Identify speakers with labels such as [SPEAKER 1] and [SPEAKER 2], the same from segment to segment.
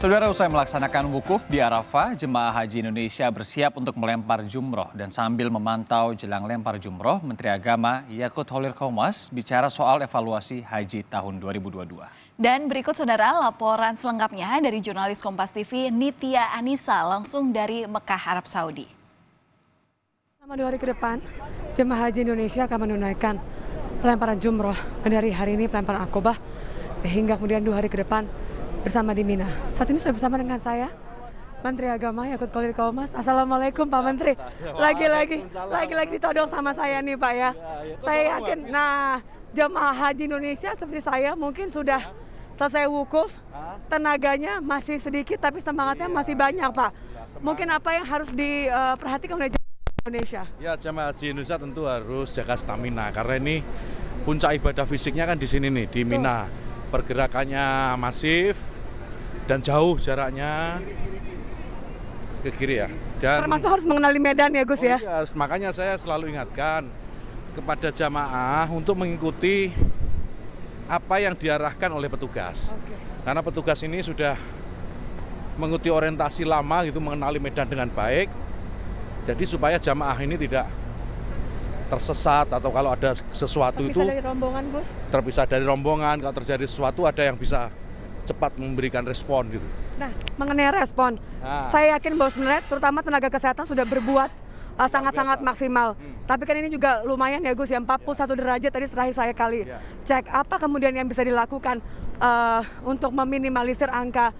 [SPEAKER 1] Saudara, usai melaksanakan wukuf di Arafah, jemaah haji Indonesia bersiap untuk melempar jumroh. Dan sambil memantau jelang lempar jumroh, Menteri Agama Yakut Khalil Qomas bicara soal evaluasi haji tahun 2022.
[SPEAKER 2] Dan berikut saudara laporan selengkapnya dari jurnalis Kompas TV Nitya Anissa langsung dari Mekah, Arab Saudi.
[SPEAKER 3] Selama 2 hari ke depan, jemaah haji Indonesia akan menunaikan pelemparan jumroh dari hari ini pelemparan Aqobah hingga kemudian 2 hari ke depan bersama di Mina. Saat ini sudah bersama dengan saya, Menteri Agama Yakut Khalil Qomas. Assalamualaikum Pak Menteri. Lagi-lagi ditodong sama saya nih Pak ya. Saya yakin, jemaah haji Indonesia seperti saya mungkin sudah selesai wukuf, tenaganya masih sedikit tapi semangatnya masih banyak Pak. Mungkin apa yang harus diperhatikan oleh jemaah Indonesia?
[SPEAKER 4] Ya, jemaah haji Indonesia tentu harus jaga stamina karena ini puncak ibadah fisiknya kan di sini nih, di Mina. Pergerakannya masif dan jauh jaraknya ke kiri ya. Dan
[SPEAKER 3] termasuk harus mengenali medan ya Gus ya?
[SPEAKER 4] Iya, makanya saya selalu ingatkan kepada jamaah untuk mengikuti apa yang diarahkan oleh petugas. Karena petugas ini sudah mengikuti orientasi lama gitu, mengenali medan dengan baik. Jadi supaya jamaah ini tidak tersesat atau kalau ada sesuatu itu
[SPEAKER 3] terpisah dari rombongan Gus?
[SPEAKER 4] Terpisah dari rombongan, kalau terjadi sesuatu ada yang bisa cepat memberikan respon gitu.
[SPEAKER 3] Nah, mengenai respon, saya yakin bahwa sebenarnya terutama tenaga kesehatan sudah berbuat sangat-sangat maksimal. Tapi kan ini juga lumayan ya Gus, ya 41 derajat tadi terakhir saya kali cek. Apa kemudian yang bisa dilakukan untuk meminimalisir angka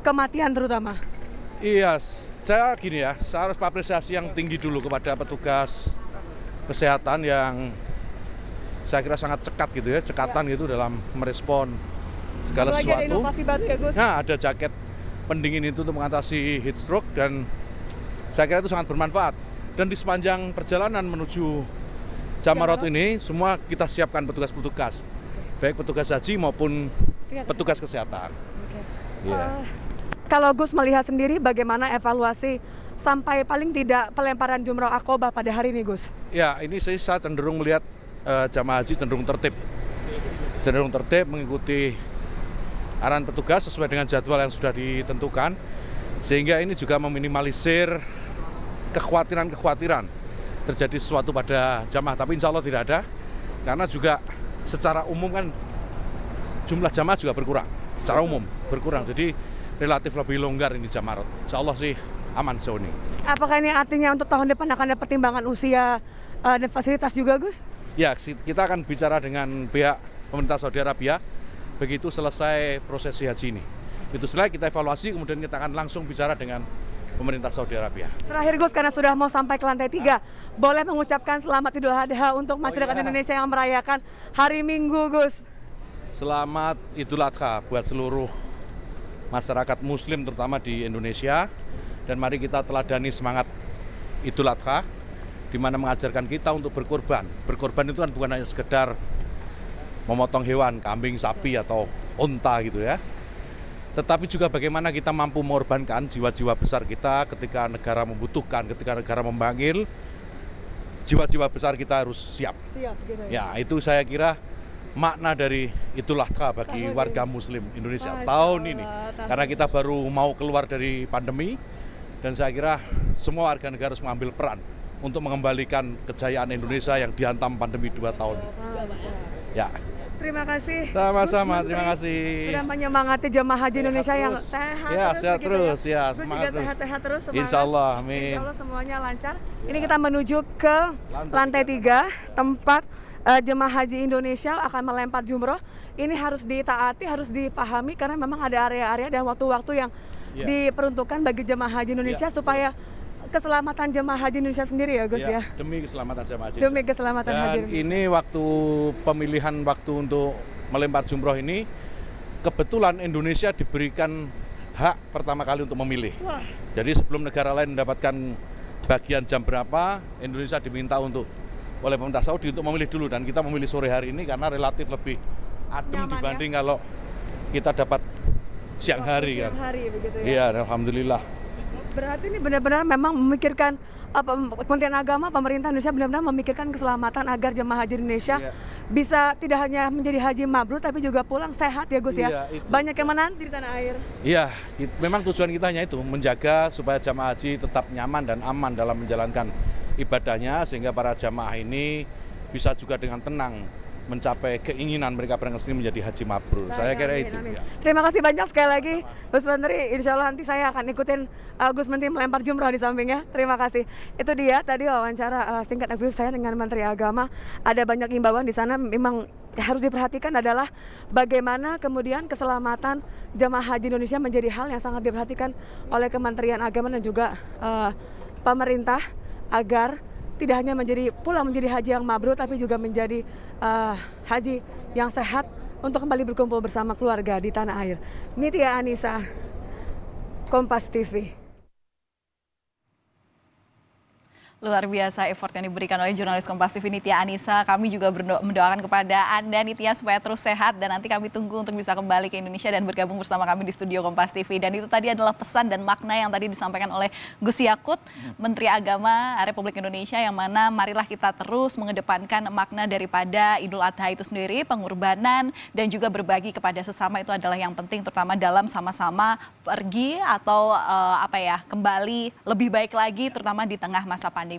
[SPEAKER 3] kematian terutama?
[SPEAKER 4] Iya, saya gini ya, saya harus apresiasi yang tinggi dulu kepada petugas kesehatan yang saya kira sangat cekat gitu ya, cekatan gitu dalam merespon segala sesuatu.
[SPEAKER 3] Ada inovasi baru ya Gus?
[SPEAKER 4] Nah, ada jaket pendingin itu untuk mengatasi heat stroke dan saya kira itu sangat bermanfaat. Dan di sepanjang perjalanan menuju Jamarot ini semua kita siapkan petugas-petugas, baik petugas haji maupun petugas kesehatan.
[SPEAKER 3] Kalau Gus melihat sendiri bagaimana evaluasi sampai paling tidak pelemparan jumroh Aqobah pada hari ini Gus?
[SPEAKER 4] Ya, ini saya cenderung melihat jamaah haji cenderung tertib mengikuti arahan petugas sesuai dengan jadwal yang sudah ditentukan, sehingga ini juga meminimalisir kekhawatiran terjadi sesuatu pada jamaah, tapi insya Allah tidak ada, karena juga secara umum kan jumlah jamaah juga berkurang, secara umum berkurang, jadi relatif lebih longgar ini Jamarot. Insya Allah sih aman sejauh ini. Apakah
[SPEAKER 3] ini artinya untuk tahun depan akan ada pertimbangan usia dan fasilitas juga Gus?
[SPEAKER 4] Ya, kita akan bicara dengan pihak pemerintah Saudi Arabia begitu selesai prosesi haji ini. Itu setelah kita evaluasi, kemudian kita akan langsung bicara dengan pemerintah Saudi Arabia.
[SPEAKER 3] Terakhir Gus, karena sudah mau sampai ke lantai 3, boleh mengucapkan selamat Idul Adha untuk masyarakat Indonesia yang merayakan hari Minggu Gus.
[SPEAKER 4] Selamat Idul Adha buat seluruh masyarakat Muslim terutama di Indonesia, dan mari kita teladani semangat Idul Adha di mana mengajarkan kita untuk berkorban. Berkorban itu kan bukan hanya sekedar memotong hewan, kambing, sapi atau unta gitu ya. Tetapi juga bagaimana kita mampu mengorbankan jiwa-jiwa besar kita ketika negara membutuhkan, ketika negara memanggil, jiwa-jiwa besar kita harus siap.
[SPEAKER 3] Gitu
[SPEAKER 4] ya. Ya, itu saya kira makna dari Idul Adha bagi warga Muslim Indonesia tahun ini. Karena kita baru mau keluar dari pandemi, dan saya kira semua warga negara harus mengambil peran untuk mengembalikan kejayaan Indonesia yang dihantam pandemi 2 tahun. Ya.
[SPEAKER 3] Terima kasih.
[SPEAKER 4] Sama-sama, terima kasih.
[SPEAKER 3] Sudah menyemangati jemaah haji Indonesia yang sehat.
[SPEAKER 4] Ya, sehat terus. Ya,
[SPEAKER 3] semangat terus. Sehat-sehat terus.
[SPEAKER 4] Insya Allah, amin.
[SPEAKER 3] Insya Allah semuanya lancar. Ini kita menuju ke lantai 3, tempat jemaah haji Indonesia akan melempar jumroh. Ini harus ditaati, harus dipahami karena memang ada area-area dan waktu-waktu yang diperuntukkan bagi jemaah haji Indonesia supaya keselamatan jemaah haji Indonesia sendiri ya Gus ya.
[SPEAKER 4] Demi keselamatan jemaah haji.
[SPEAKER 3] Demi keselamatan haji Indonesia.
[SPEAKER 4] Ini waktu pemilihan waktu untuk melempar jumroh ini kebetulan Indonesia diberikan hak pertama kali untuk memilih. Jadi sebelum negara lain mendapatkan bagian jam berapa, Indonesia diminta oleh pemerintah Saudi untuk memilih dulu, dan kita memilih sore hari ini karena relatif lebih adem dibanding kalau kita dapat siang hari kan.
[SPEAKER 3] Siang hari begitu ya.
[SPEAKER 4] Iya, alhamdulillah.
[SPEAKER 3] Berarti ini benar-benar memang memikirkan Kementerian Agama, pemerintah Indonesia benar-benar memikirkan keselamatan agar jemaah haji Indonesia bisa tidak hanya menjadi haji mabrur tapi juga pulang sehat ya Gus ya.
[SPEAKER 4] Iya, itu.
[SPEAKER 3] Banyak yang menanti di tanah air.
[SPEAKER 4] Iya, memang tujuan kita hanya itu, menjaga supaya jamaah haji tetap nyaman dan aman dalam menjalankan ibadahnya, sehingga para jamaah ini bisa juga dengan tenang mencapai keinginan mereka berangkat menjadi haji mabrur. Saya kira
[SPEAKER 3] Amin,
[SPEAKER 4] itu.
[SPEAKER 3] amin.
[SPEAKER 4] Ya.
[SPEAKER 3] Terima kasih banyak sekali lagi Gus Menteri. Insya Allah nanti saya akan ikutin Gus Menteri melempar jumroh di sampingnya. Terima kasih. Itu dia tadi wawancara singkat eksklusif saya dengan Menteri Agama. Ada banyak imbauan di sana. Memang harus diperhatikan adalah bagaimana kemudian keselamatan jamaah haji Indonesia menjadi hal yang sangat diperhatikan oleh Kementerian Agama dan juga pemerintah agar tidak hanya pulang menjadi haji yang mabrur tapi juga menjadi haji yang sehat untuk kembali berkumpul bersama keluarga di tanah air. Nitya Anisa, Kompas TV.
[SPEAKER 2] Luar biasa effort yang diberikan oleh jurnalis Kompas TV Nitya Anisa. Kami juga mendoakan kepada Anda Nitya supaya terus sehat dan nanti kami tunggu untuk bisa kembali ke Indonesia dan bergabung bersama kami di studio Kompas TV. Dan itu tadi adalah pesan dan makna yang tadi disampaikan oleh Gus Yakut, Menteri Agama Republik Indonesia, yang mana marilah kita terus mengedepankan makna daripada Idul Adha itu sendiri, pengorbanan dan juga berbagi kepada sesama itu adalah yang penting, terutama dalam sama-sama pergi atau kembali lebih baik lagi terutama di tengah masa pandemi